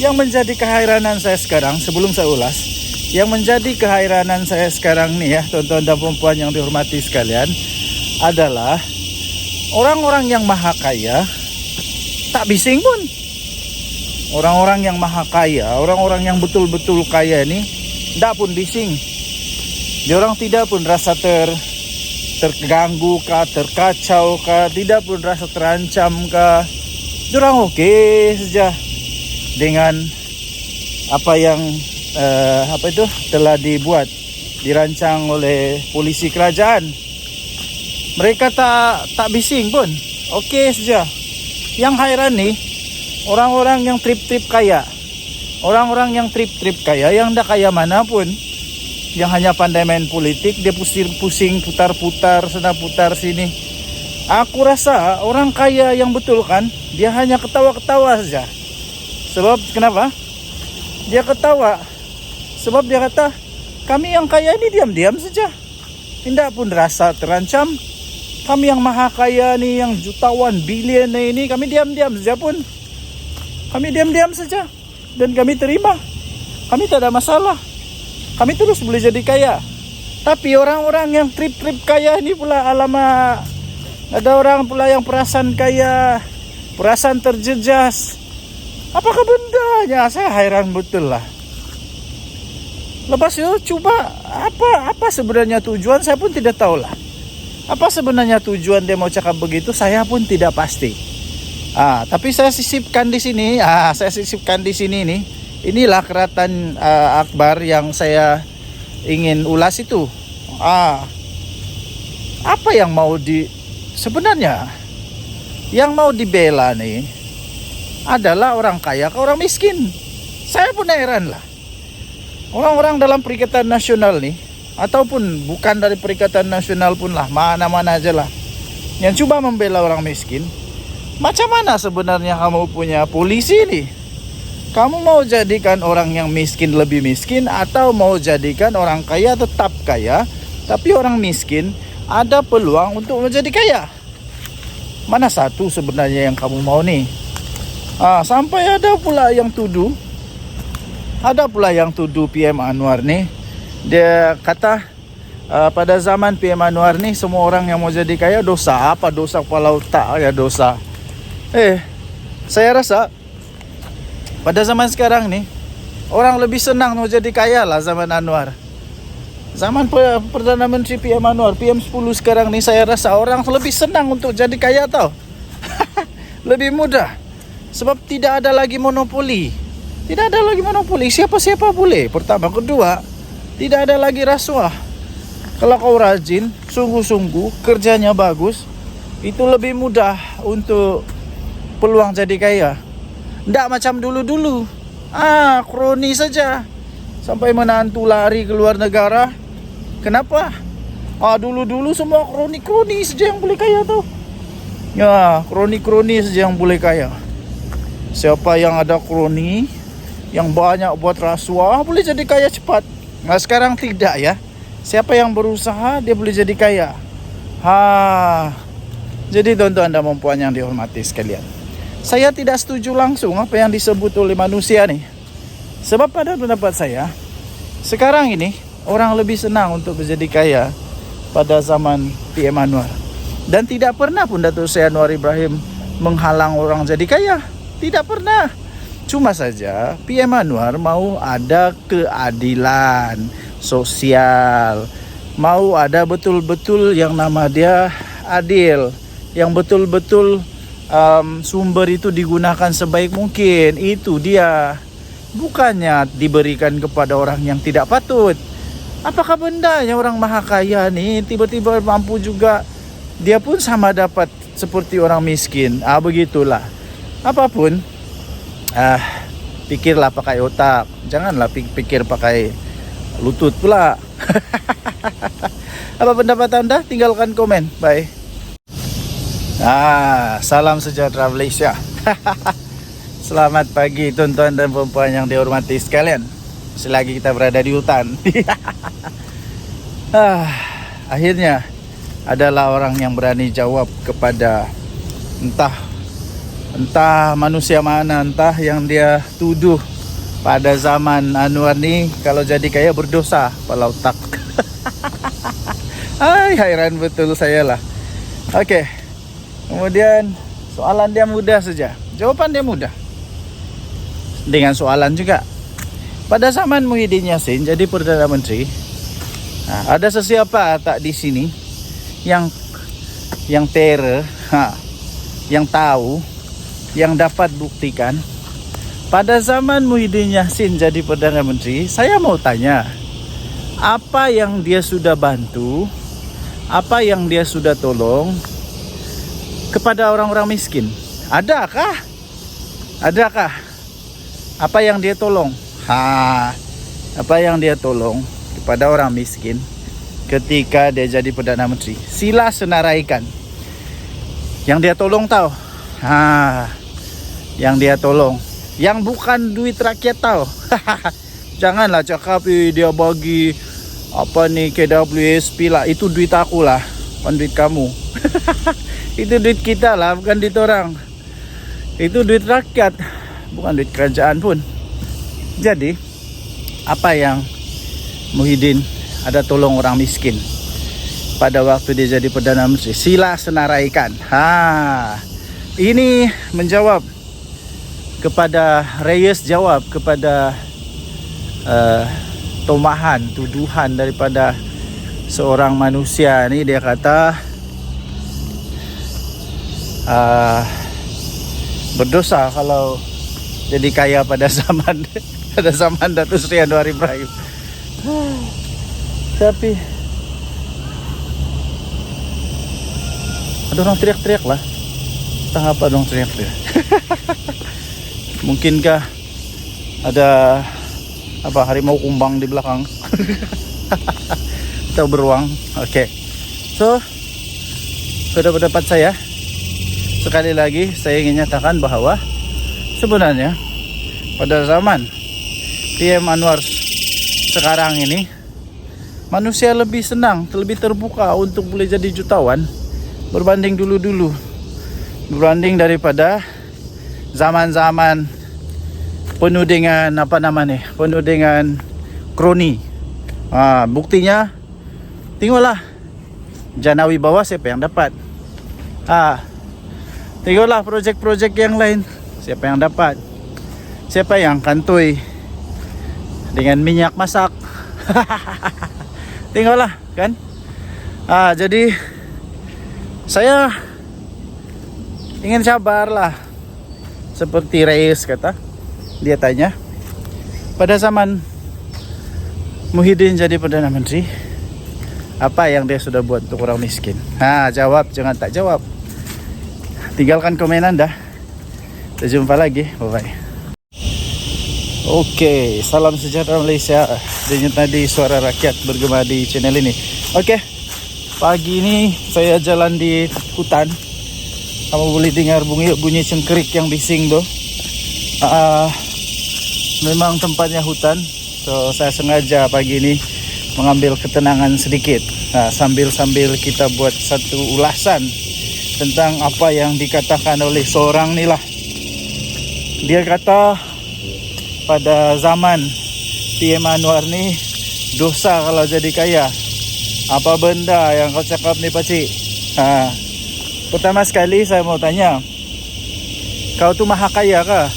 Yang menjadi kehairanan saya sekarang, sebelum saya ulas, yang menjadi kehairanan saya sekarang ni ya, tuan-tuan dan puan yang dihormati sekalian, adalah orang-orang yang maha kaya tak bising pun. Orang-orang yang maha kaya, orang-orang yang betul-betul kaya ni tak pun bising. Diorang tidak pun rasa terganggu kah, terkacau kah, tidak pun rasa terancam kah. Diorang okey saja dengan apa yang telah dirancang oleh polisi kerajaan. Mereka tak bising pun, okey saja. Yang hairan ni orang-orang yang trip-trip kaya. Orang-orang yang trip-trip kaya, yang dah kaya mana pun, yang hanya pandai main politik, dia pusing putar-putar sana putar sini. Aku rasa orang kaya yang betul kan, dia hanya ketawa-ketawa saja. Sebab kenapa? Dia ketawa Sebab dia kata, kami yang kaya ini diam-diam saja, tidak pun rasa terancam. Kami yang maha kaya nih, yang jutawan, bilion ini, kami diam-diam saja pun. Kami diam-diam saja dan kami terima. Kami tak ada masalah. Kami terus boleh jadi kaya. Tapi orang-orang yang trip-trip kaya ini pula, alamak, ada orang pula yang perasaan kaya, perasaan terjejas. Apakah bendanya? Saya heran betul lah. Lepas itu coba apa sebenarnya tujuan, saya pun tidak tahu lah. Apa sebenarnya tujuan dia mau cakap begitu, saya pun tidak pasti. Tapi saya sisipkan di sini. Saya sisipkan di sini nih. Inilah Keratan Akbar yang saya ingin ulas itu. Apa yang mau sebenarnya yang mau dibela nih adalah orang kaya ke orang miskin. Saya pun heran lah. Orang-orang dalam Perikatan Nasional nih, ataupun bukan dari Perikatan Nasional pun lah, mana-mana aja lah, yang coba membela orang miskin. Macam mana sebenarnya kamu punya polisi nih? Kamu mau jadikan orang yang miskin lebih miskin, atau mau jadikan orang kaya tetap kaya, tapi orang miskin ada peluang untuk menjadi kaya? Mana satu sebenarnya yang kamu mau nih? Sampai ada pula yang tuduh PM Anwar nih. Dia kata pada zaman PM Anwar nih, semua orang yang mau jadi kaya dosa. Apa dosa kepala otak ya dosa? Saya rasa pada zaman sekarang nih, orang lebih senang mau jadi kaya lah zaman Anwar. Zaman Perdana Menteri PM Anwar, PM10 sekarang nih, saya rasa orang lebih senang untuk jadi kaya tau. Lebih mudah. Sebab tidak ada lagi monopoli. Siapa-siapa boleh. Pertama. Kedua, tidak ada lagi rasuah. Kalau kau rajin, sungguh-sungguh, kerjanya bagus, itu lebih mudah untuk peluang jadi kaya. Tidak macam dulu-dulu. Kroni saja. Sampai menantu lari ke luar negara. Kenapa? Dulu-dulu semua kroni-kroni saja yang boleh kaya tuh. Ya, kroni-kroni saja yang boleh kaya. Siapa yang ada kroni, yang banyak buat rasuah, boleh jadi kaya cepat. Nah, sekarang tidak ya. Siapa yang berusaha, dia boleh jadi kaya. Jadi tuan-tuan dan puan yang dihormati sekalian, saya tidak setuju langsung apa yang disebut oleh manusia nih. Sebab pada pendapat saya, sekarang ini orang lebih senang untuk menjadi kaya pada zaman PM Anwar. Dan tidak pernah pun Datuk Seri Anwar Ibrahim menghalang orang jadi kaya. Tidak pernah. Cuma saja PM Anwar mau ada keadilan sosial, mau ada betul-betul yang nama dia adil, yang betul-betul sumber itu digunakan sebaik mungkin. Itu dia. Bukannya diberikan kepada orang yang tidak patut. Apakah bendanya orang maha kaya nih tiba-tiba mampu juga, dia pun sama dapat seperti orang miskin? Begitulah. Apapun, pikirlah pakai otak, janganlah pikir pakai lutut pula. Apa pendapat anda? Tinggalkan komen. Bye. Salam sejahtera Malaysia. Selamat pagi tuan-tuan dan puan yang dihormati sekalian. Selagi kita berada di hutan. Akhirnya adalah orang yang berani jawab kepada entah manusia mana, entah yang dia tuduh pada zaman Anwar ni, kalau jadi kaya berdosa kepala otak. Heran betul saya lah. Okey. Kemudian soalan dia mudah saja, jawapan dia mudah. Dengan soalan juga. Pada zaman Muhyiddin Yassin jadi Perdana Menteri, ada sesiapa tak di sini yang terror, yang tahu, yang dapat buktikan pada zaman Muhyiddin Yassin jadi Perdana Menteri? Saya mau tanya, apa yang dia sudah bantu, apa yang dia sudah tolong kepada orang-orang miskin? Adakah? Apa yang dia tolong? Apa yang dia tolong kepada orang miskin ketika dia jadi Perdana Menteri? Sila senaraikan. Yang dia tolong tahu? Yang dia tolong, yang bukan duit rakyat tahu. Janganlah cakap dia bagi apa nih KWSP lah. Itu duit aku lah, bukan duit kamu. Itu duit kita lah, bukan duit orang. Itu duit rakyat, bukan duit kerajaan pun. Jadi apa yang Muhyiddin ada tolong orang miskin pada waktu dia jadi Perdana Menteri, sila senaraikan. Ini menjawab kepada Reyes, jawab kepada tomahan, tuduhan daripada seorang manusia. Ini dia kata berdosa kalau jadi kaya pada zaman Datuk Seri Anwar Ibrahim. Tapi ada orang teriak-teriak lah. Entah apa dong teriak-teriak. Mungkinkah ada apa harimau kumbang di belakang? Atau beruang? Oke. So, pada pendapat saya, sekali lagi saya ingin nyatakan bahwa sebenarnya pada zaman PM Anwar sekarang ini, manusia lebih senang, lebih terbuka untuk boleh jadi jutawan berbanding dulu-dulu, berbanding daripada zaman-zaman penuh dengan apa namanya, penuh dengan kroni. Buktinya tengoklah Jana Wibawa siapa yang dapat. Tengoklah projek-projek yang lain, siapa yang dapat, siapa yang kantoi dengan minyak masak. Tengoklah kan. Jadi saya ingin sabarlah. Seperti Reyes kata, dia tanya, pada zaman Muhyiddin jadi Perdana Menteri, apa yang dia sudah buat untuk orang miskin? Jawab, jangan tak jawab. Tinggalkan komen Anda. Kita jumpa lagi, bye-bye. Oke, salam sejahtera Malaysia. Dengan tadi suara rakyat bergema di channel ini. Oke, pagi ini saya jalan di hutan. Kamu boleh dengar bunyi cengkerik yang bising tuh. Memang tempatnya hutan. So saya sengaja pagi ini mengambil ketenangan sedikit. Sambil kita buat satu ulasan tentang apa yang dikatakan oleh seorang ni lah. Dia kata pada zaman PM Anwar ni dosa kalau jadi kaya. Apa benda yang kau cakap ni pakcik? Pertama sekali saya mau tanya, kau tu maha kaya kah?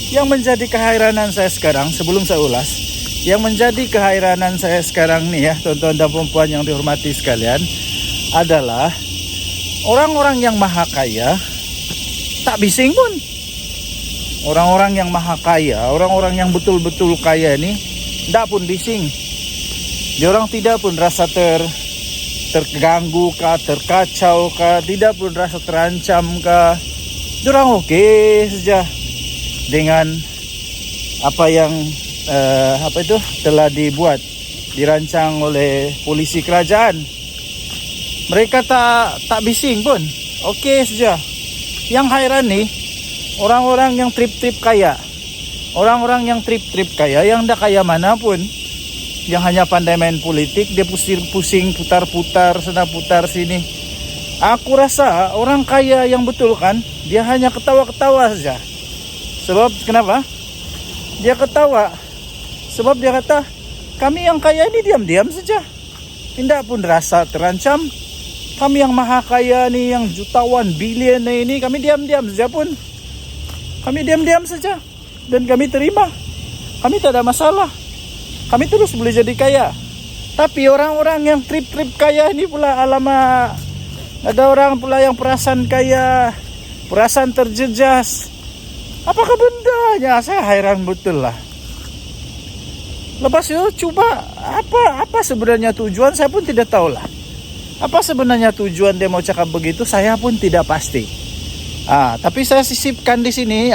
Yang menjadi keheranan saya sekarang, sebelum saya ulas, yang menjadi keheranan saya sekarang nih ya, tuan-tuan dan puan yang dihormati sekalian, adalah orang-orang yang maha kaya tak bising pun. Orang-orang yang maha kaya, orang-orang yang betul-betul kaya ni tak pun bising. Diorang tidak pun rasa terganggu kah, terkacau kah, tidak pun rasa terancam kah. Diorang okey saja dengan apa yang telah dirancang oleh polisi kerajaan. Mereka tak bising pun, okey saja. Yang hairan ni orang-orang yang trip-trip kaya, orang-orang yang trip-trip kaya, yang dah kaya mana pun, yang hanya pandai main politik, dia pusing putar-putar sana putar sini. Aku rasa orang kaya yang betul kan, dia hanya ketawa-ketawa saja. Sebab kenapa? Dia ketawa sebab dia kata, kami yang kaya ini diam-diam saja, tidak pun rasa terancam. Kami yang maha kaya ni, yang jutawan bilion ini, kami diam-diam saja pun. Kami diam-diam saja dan kami terima. Kami tak ada masalah. Kami terus boleh jadi kaya. Tapi orang-orang yang trip-trip kaya ini pula, alamak, ada orang pula yang perasaan kaya, perasaan terjejas. Apakah bendanya? Saya hairan betul lah. Lepas itu coba apa sebenarnya tujuan, saya pun tidak tahu lah. Apa sebenarnya tujuan dia mau cakap begitu, saya pun tidak pasti. Tapi saya sisipkan di sini.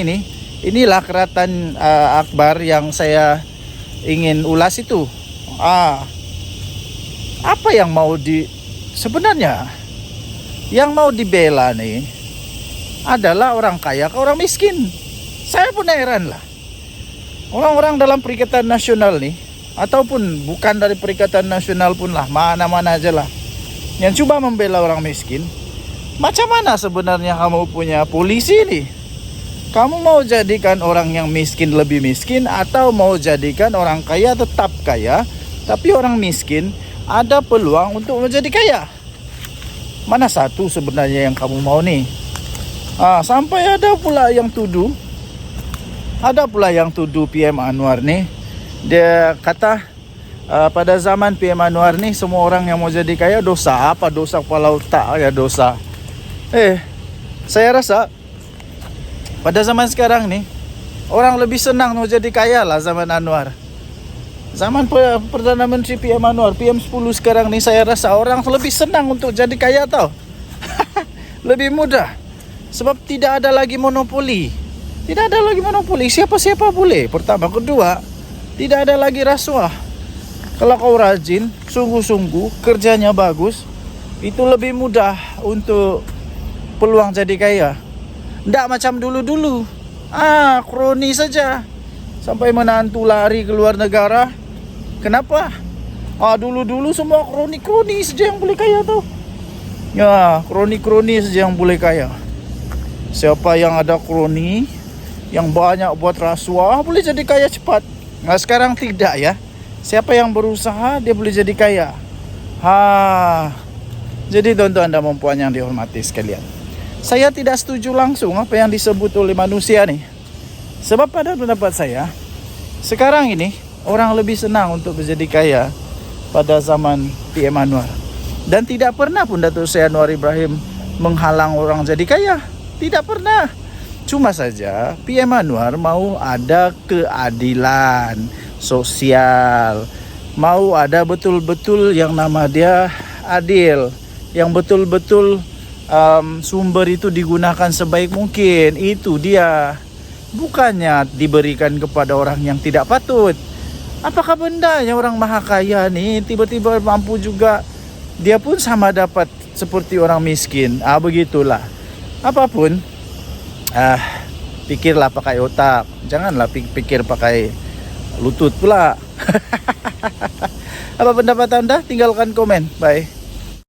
Nih. Inilah keratan akbar yang saya ingin ulas itu. Apa yang mau sebenarnya yang mau dibela nih adalah orang kaya ke orang miskin. Saya pun heran lah. Orang-orang dalam Perikatan Nasional nih, ataupun bukan dari Perikatan Nasional pun lah, mana-mana aja lah, yang coba membela orang miskin. Macam mana sebenarnya kamu punya polisi nih? Kamu mau jadikan orang yang miskin lebih miskin, atau mau jadikan orang kaya tetap kaya, tapi orang miskin ada peluang untuk menjadi kaya? Mana satu sebenarnya yang kamu mau nih? Sampai ada pula yang tuduh PM Anwar nih. Dia kata pada zaman PM Anwar nih, semua orang yang mau jadi kaya dosa. Apa dosa kepala otak ya dosa? Saya rasa pada zaman sekarang nih, orang lebih senang mau jadi kaya lah zaman Anwar. Zaman Perdana Menteri PM Anwar, PM10 sekarang nih, saya rasa orang lebih senang untuk jadi kaya tau. Lebih mudah. Sebab tidak ada lagi monopoli. Tidak ada lagi monopoli, siapa-siapa boleh. Pertama, kedua, tidak ada lagi rasuah. Kalau kau rajin, sungguh-sungguh, kerjanya bagus, itu lebih mudah untuk peluang jadi kaya. Tidak macam dulu-dulu. Kroni saja. Sampai menantu lari ke luar negara. Kenapa? Dulu-dulu semua kroni-kroni saja yang boleh kaya tuh. Ya, kroni-kroni saja yang boleh kaya. Siapa yang ada kroni, yang banyak buat rasuah, boleh jadi kaya cepat. Nah, sekarang tidak ya. Siapa yang berusaha, dia boleh jadi kaya. Jadi tuan-tuan dan puan yang dihormati sekalian, saya tidak setuju langsung apa yang disebut oleh manusia nih. Sebab pada pendapat saya, sekarang ini orang lebih senang untuk menjadi kaya pada zaman PM Anwar. Dan tidak pernah pun Datuk Seri Anwar Ibrahim menghalang orang jadi kaya. Tidak pernah. Cuma saja PM Anwar mau ada keadilan sosial. Mau ada betul-betul yang nama dia adil. Yang betul-betul sumber itu digunakan sebaik mungkin. Itu dia. Bukannya diberikan kepada orang yang tidak patut. Apakah bendanya orang maha kaya nih tiba-tiba mampu juga, dia pun sama dapat seperti orang miskin. Begitulah. Apapun, pikirlah pakai otak. Janganlah pikir pakai lutut pula. Apa pendapat anda? Tinggalkan komen. Bye.